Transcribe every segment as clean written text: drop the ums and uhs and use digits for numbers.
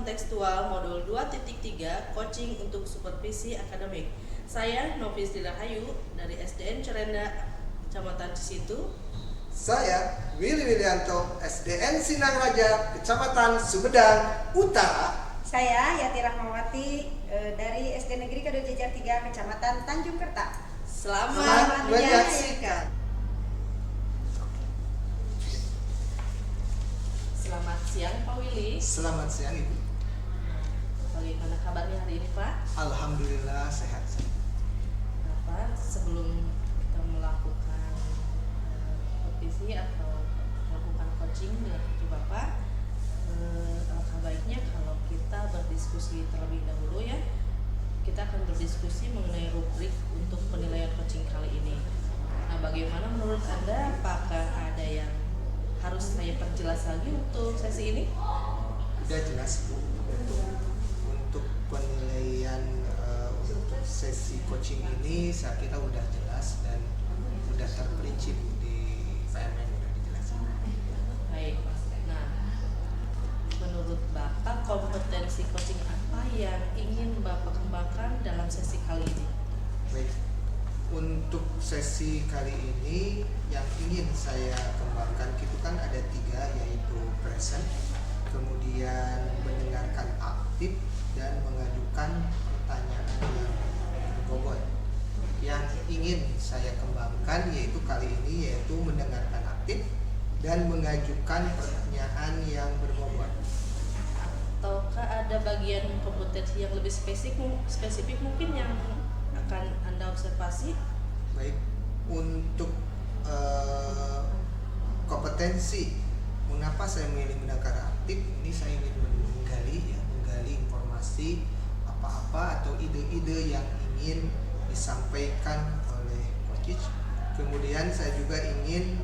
kontekstual modul 2.3 coaching untuk supervisi akademik. Saya Novis Dilahayu dari SDN Cerenda, Kecamatan Cisitu. Saya Willy Willianto, SDN Sinang Raja, Kecamatan Sumedang Utara. Saya Yati Rahmawati dari SD Negeri Kedua Jejar 3, Kecamatan Tanjung Kerta. Selamat menyaksikan. Selamat siang Pak Willy. Selamat siang Ibu. Bagaimana kabarnya hari ini Pak? Alhamdulillah sehat. Pak, sebelum kita melakukan supervisi atau melakukan coaching dengan cucu Bapak, alangkah baiknya kalau kita berdiskusi terlebih dahulu ya. Kita akan berdiskusi mengenai rubrik untuk penilaian coaching kali ini. Nah, bagaimana menurut Anda? Apakah ada yang harus saya perjelas lagi untuk sesi ini? Udah jelas Bu. Untuk penilaian untuk sesi coaching ini saya kira udah jelas dan udah terperincip di PMN, udah dijelasin. Baik. Nah, menurut Bapak kompetensi coaching apa yang ingin Bapak kembangkan dalam sesi kali ini? Baik. Untuk sesi kali ini yang ingin saya kembangkan itu kan ada 3, yaitu present, kemudian mendengarkan aktif, dan mengajukan pertanyaan yang berbobot. Yang ingin saya kembangkan yaitu kali ini yaitu mendengarkan aktif dan mengajukan pertanyaan yang berbobot. Ataukah ada bagian kompetensi yang lebih spesifik mungkin yang akan Anda observasi? Baik, untuk kompetensi mengapa saya memilih mendengarkan aktif, ini saya ingin menggali informasi apa-apa atau ide-ide yang ingin disampaikan oleh coach. Kemudian saya juga ingin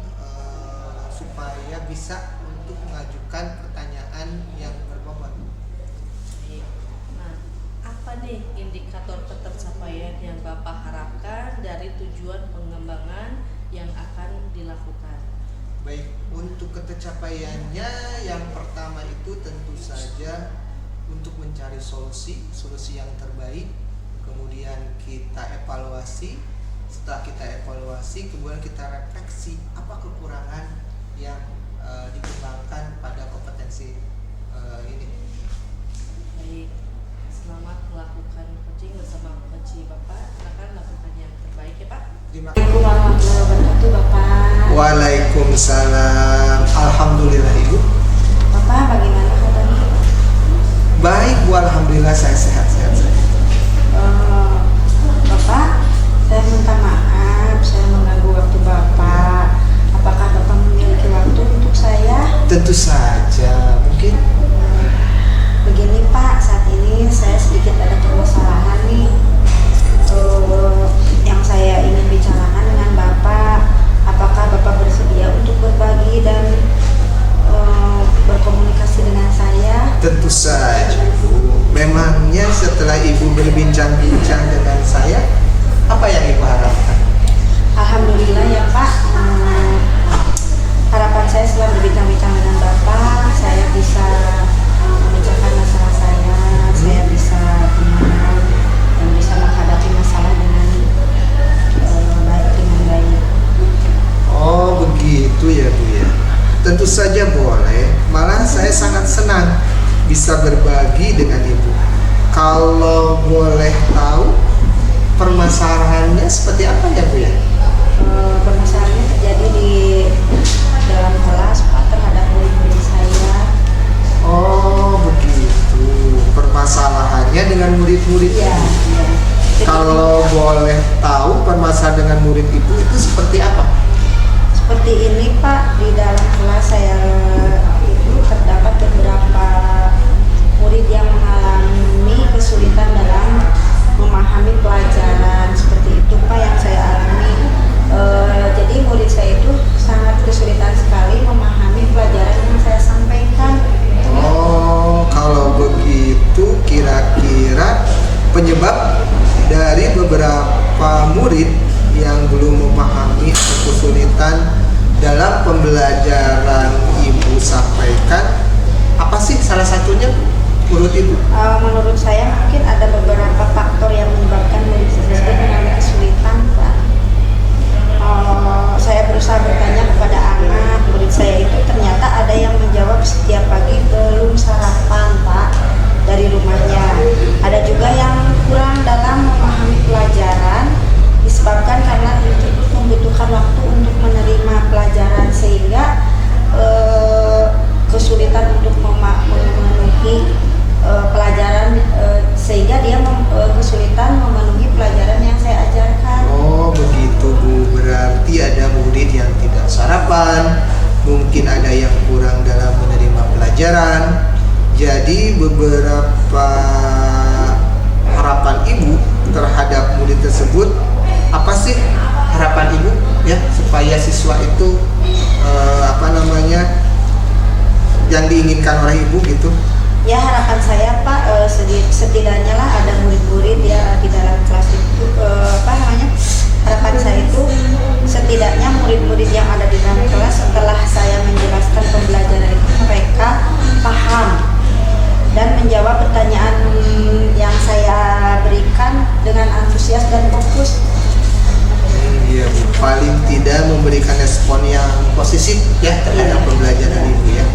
supaya bisa untuk mengajukan pertanyaan yang berbobot. Nah, apa nih indikator ketercapaian yang Bapak harapkan dari tujuan pengembangan yang akan dilakukan? Baik, untuk ketercapaiannya yang pertama itu tentu saja untuk mencari solusi yang terbaik. Kemudian kita evaluasi. Setelah kita evaluasi, kemudian kita refleksi apa kekurangan yang dikembangkan pada kompetensi ini. Baik, selamat melakukan coaching bersama coach Bapak. Silakan lakukan yang terbaik ya Pak. Terima kasih. Assalamualaikum warahmatullahi wabarakatuh, Bapak. Waalaikumsalam. Alhamdulillah Ibu. Bapak, bagaimana kabarnya? Baik Bu, alhamdulillah saya sehat-sehat saja. Bapak, saya minta maaf, saya mengganggu waktu Bapak. Apakah Bapak memiliki waktu untuk saya? Tentu saja, mungkin. Begini Pak, saat ini saya sedikit ada permasalahan nih yang saya ingin bicarakan dengan Bapak. Apakah Bapak bersedia untuk berbagi dan berkomunikasi dengan saya? Tentu saja Bu. Memangnya setelah Ibu berbincang-bincang dengan saya, apa yang Ibu harapkan? Alhamdulillah ya Pak. Harapan saya setelah berbincang-bincang dengan Bapak, saya bisa memecahkan masalah saya bisa tenang dan bisa menghadapi masalah dengan baik. Oh begitu ya Bu ya. Tentu saja boleh. Malah saya sangat senang bisa berbagi dengan Ibu. Kalau boleh tahu permasalahannya seperti apa ya Bu ya? Permasalahannya terjadi di dalam kelas Pak, terhadap murid-murid saya. Oh begitu. Permasalahannya dengan murid-murid. Iya. Kalau boleh tahu permasalahan dengan murid Ibu itu seperti apa? Seperti ini Pak, di dalam kelas saya itu terdapat beberapa murid yang mengalami kesulitan dalam memahami pelajaran. Seperti itu Pak yang saya alami. Jadi murid saya itu sangat kesulitan sekali memahami pelajaran yang saya sampaikan. Oh, kalau begitu kira-kira penyebab dari beberapa murid yang belum memahami atau kesulitan dalam pembelajaran Ibu sampaikan, apa sih salah satu Ibu? Menurut saya mungkin ada beberapa faktor yang menyebabkan murid tersebut mengalami kesulitan, Pak. Saya berusaha bertanya kepada anak murid saya itu, ternyata ada yang menjawab setiap pagi belum sarapan, Pak, dari rumahnya. Ada juga yang kurang dalam memahami pelajaran disebabkan karena membutuhkan waktu untuk menerima pelajaran sehingga kesulitan untuk memenuhi pelajaran sehingga dia kesulitan memenuhi pelajaran yang saya ajarkan. Oh begitu Bu, berarti ada murid yang tidak sarapan, mungkin ada yang kurang dalam menerima pelajaran. Jadi beberapa harapan Ibu terhadap murid tersebut, apa sih harapan Ibu ya supaya siswa itu yang diinginkan oleh Ibu gitu? Ya, harapan saya, Pak, setidaknya lah ada murid-murid ya di dalam kelas itu harapan saya itu setidaknya murid-murid yang ada di dalam kelas setelah saya menjelaskan pembelajaran itu mereka paham dan menjawab pertanyaan yang saya berikan dengan antusias dan fokus. Iya Bu, paling tidak memberikan respon yang positif ya terhadap pembelajaran Ibu ya.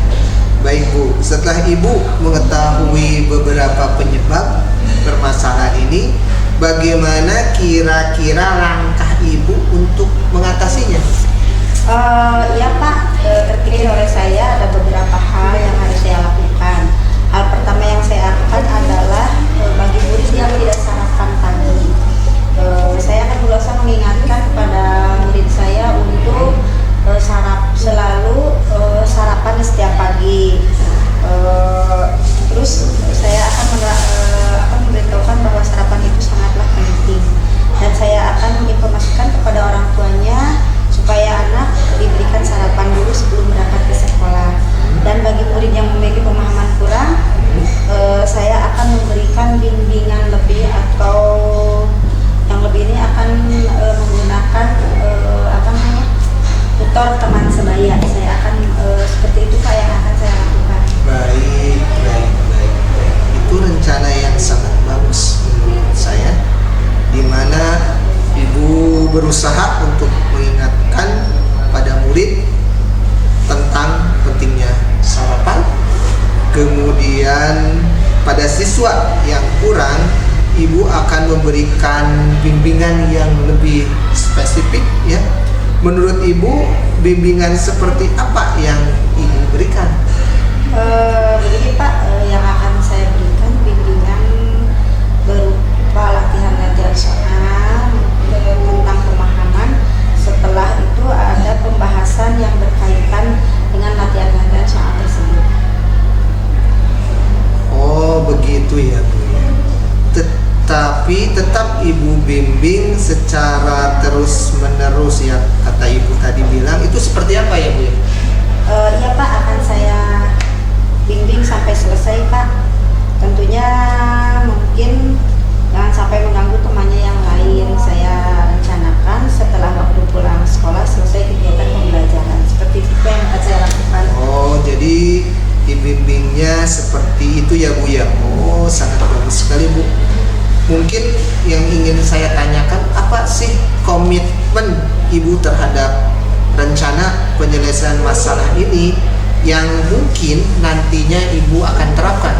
Baik Bu, setelah Ibu mengetahui beberapa penyebab permasalahan ini, bagaimana kira-kira langkah Ibu untuk mengatasinya? Ya Pak, terpikir oleh saya ada beberapa hal yang harus saya lakukan. Hal pertama yang saya lakukan adalah bagi murid yang tidak sarapan pagi, saya akan berusaha mengingatkan kepada murid saya untuk selalu sarapan setiap pagi. Terus saya akan memberitahukan bahwa sarapan itu sangatlah penting dan saya akan menginformasikan kepada orang tuanya supaya anak diberikan sarapan dulu sebelum berangkat ke sekolah. Dan bagi murid yang memiliki pemahaman kurang, saya akan memberikan bimbingan lebih atau yang lebih ini akan menggunakan tutor teman sebaya. Saya akan seperti itu Pak yang akan saya lakukan. Baik. Itu rencana yang sangat bagus menurut saya, di mana Ibu berusaha untuk mengingatkan pada murid tentang pentingnya sarapan. Kemudian pada siswa yang kurang, Ibu akan memberikan bimbingan yang lebih spesifik ya. Menurut Ibu, bimbingan seperti apa yang Ibu berikan? Begini Pak, yang akan saya berikan bimbingan berupa latihan soal tentang pemahaman. Setelah itu ada pembahasan yang berkaitan dengan latihan soal tersebut. Oh begitu ya Bu ya. Tetapi tetap Ibu bimbing secara terus menerus ya, kata Ibu tadi bilang. Itu seperti apa ya Bu ya? Iya Pak, akan saya bimbing sampai selesai Pak. Tentunya mungkin jangan sampai mengganggu temannya yang lain. Saya rencanakan setelah waktu pulang sekolah selesai kegiatan pembelajaran. Seperti itu yang akan saya lakukan. Oh jadi dibimbingnya seperti itu ya Bu ya. Oh sangat bagus sekali Bu. Mungkin yang ingin saya tanyakan, apa sih komitmen Ibu terhadap rencana penyelesaian masalah ini yang mungkin nantinya Ibu akan terapkan?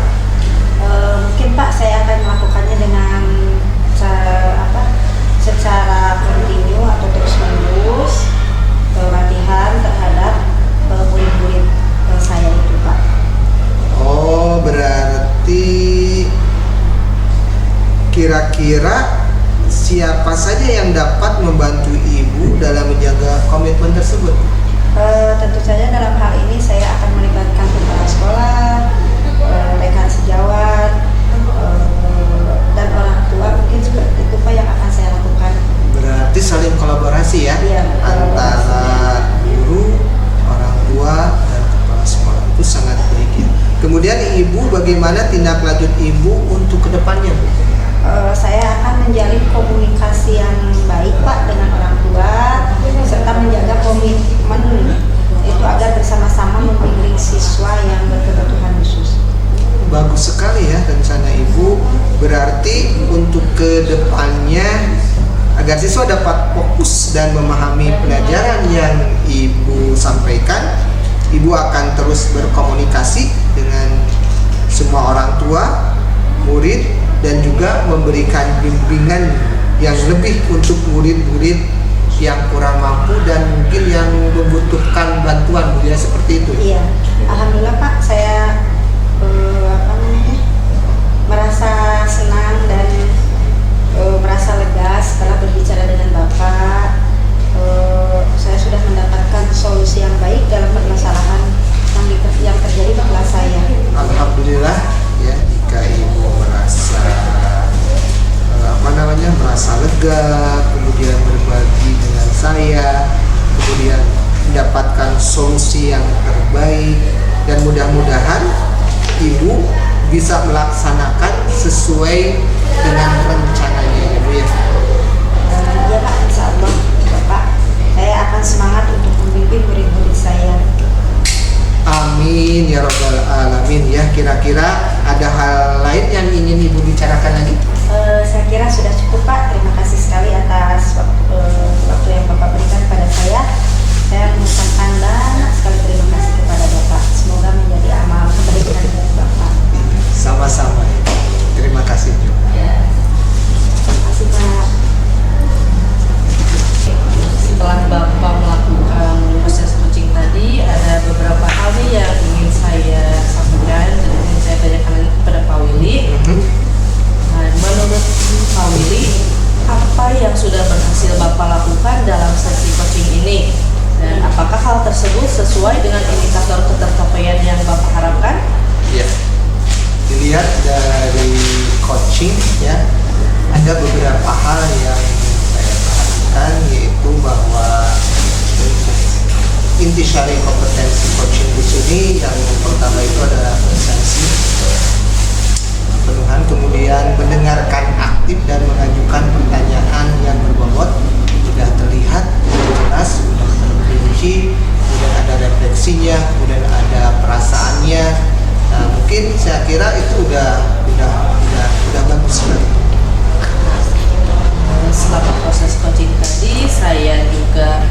Mungkin Pak saya akan melakukannya dengan secara kontinu atau terus menerus latihan terhadap murid-murid saya itu Pak. Oh berarti kira-kira siapa saja yang dapat membantu Ibu dalam menjaga komitmen tersebut? Tentu saja dalam hal ini saya akan melibatkan kepala sekolah, rekan sejawat, dan orang tua. Mungkin seperti itu Pak yang akan saya lakukan. Berarti saling kolaborasi ya, Iya, antara guru, orang tua, dan kepala sekolah. Itu sangat baik ya. Kemudian Ibu, bagaimana tindak lanjut Ibu untuk kedepannya Bu? Saya akan menjalin komunikasi yang baik Pak dengan orang tua serta menjaga komitmen itu agar bersama-sama membimbing siswa yang berkebutuhan khusus. Bagus sekali ya murid dan juga memberikan bimbingan yang lebih untuk murid-murid yang kurang mampu dan mungkin yang membutuhkan bantuan, Bu ya, seperti itu. Iya, alhamdulillah Pak, saya merasa senang dan merasa lega setelah berbicara dengan Bapak. Saya sudah mendapatkan solusi yang baik dalam permasalahan yang terjadi di kelas saya. Alhamdulillah ya, jika Ibu merasa merasa lega, kemudian berbagi dengan saya, kemudian mendapatkan solusi yang terbaik, dan mudah-mudahan Ibu bisa melaksanakan sesuai dengan rencananya ya Bu ya. Iya Pak, insya Allah Bapak, saya akan semangat untuk membimbing murid-murid saya. Amin ya robbal alamin ya. Kira-kira ada hal lain yang ingin Ibu bicarakan lagi? Saya kira sudah cukup Pak. Terima kasih sekali atas waktu yang Bapak berikan kepada saya. Saya mengucapkan banyak sekali terima kasih kepada Bapak. Semoga menjadi amal kebaikan dari Bapak. Sama-sama. Terima kasih juga. Terima kasih Pak. Setelah Bapak melakukan proses coaching tadi, ada beberapa hal nih yang ingin saya sampaikan dan ingin saya tanyakan kepada Pak Willy. Nah, menurut Pak Willy, apa yang sudah berhasil Bapak lakukan dalam sesi coaching ini? Dan apakah hal tersebut sesuai dengan indikator ketercapaian yang Bapak harapkan? Ya, dilihat dari coaching ya, ada beberapa hal yang saya perhatikan, yaitu bahwa intisari kompetensi coaching di sini yang pertama itu adalah presensi, penuhan, kemudian mendengarkan aktif dan mengajukan pertanyaan yang berbobot, sudah terlihat, sudah jelas, sudah terperinci, kemudian ada refleksinya, kemudian ada perasaannya. Nah, mungkin saya kira itu udah bagus sekali. Selama proses coaching tadi, saya juga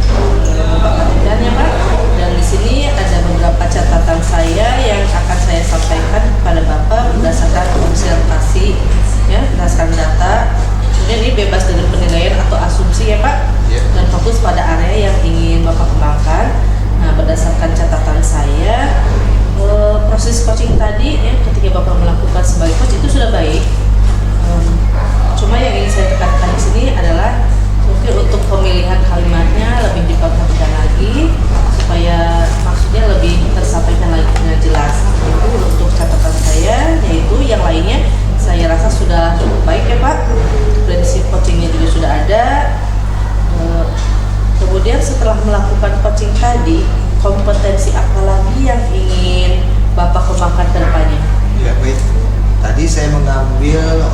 memperhatikan ya Pak. Dan di sini ada beberapa catatan saya yang akan saya sampaikan kepada Bapak berdasarkan observasi, ya, berdasarkan data. Kemudian ini bebas dari penilaian atau asumsi ya Pak. Dan fokus pada area yang ingin Bapak kembangkan. Nah, berdasarkan catatan saya, proses coaching tadi ya, ketika Bapak melakukan sebagai coach itu sudah baik. Cuma yang ingin saya tekankan di sini adalah mungkin untuk pemilihan kalimatnya lebih diperhatikan lagi supaya maksudnya lebih tersampaikan lagi dengan jelas. Itu untuk catatan saya, yaitu yang lainnya saya rasa sudah cukup baik ya Pak. Prinsip coachingnya juga sudah ada. Kemudian setelah melakukan coaching tadi, kompetensi apa lagi yang ingin Bapak kembangkan ke depannya? Ya baik. Tadi saya mengambil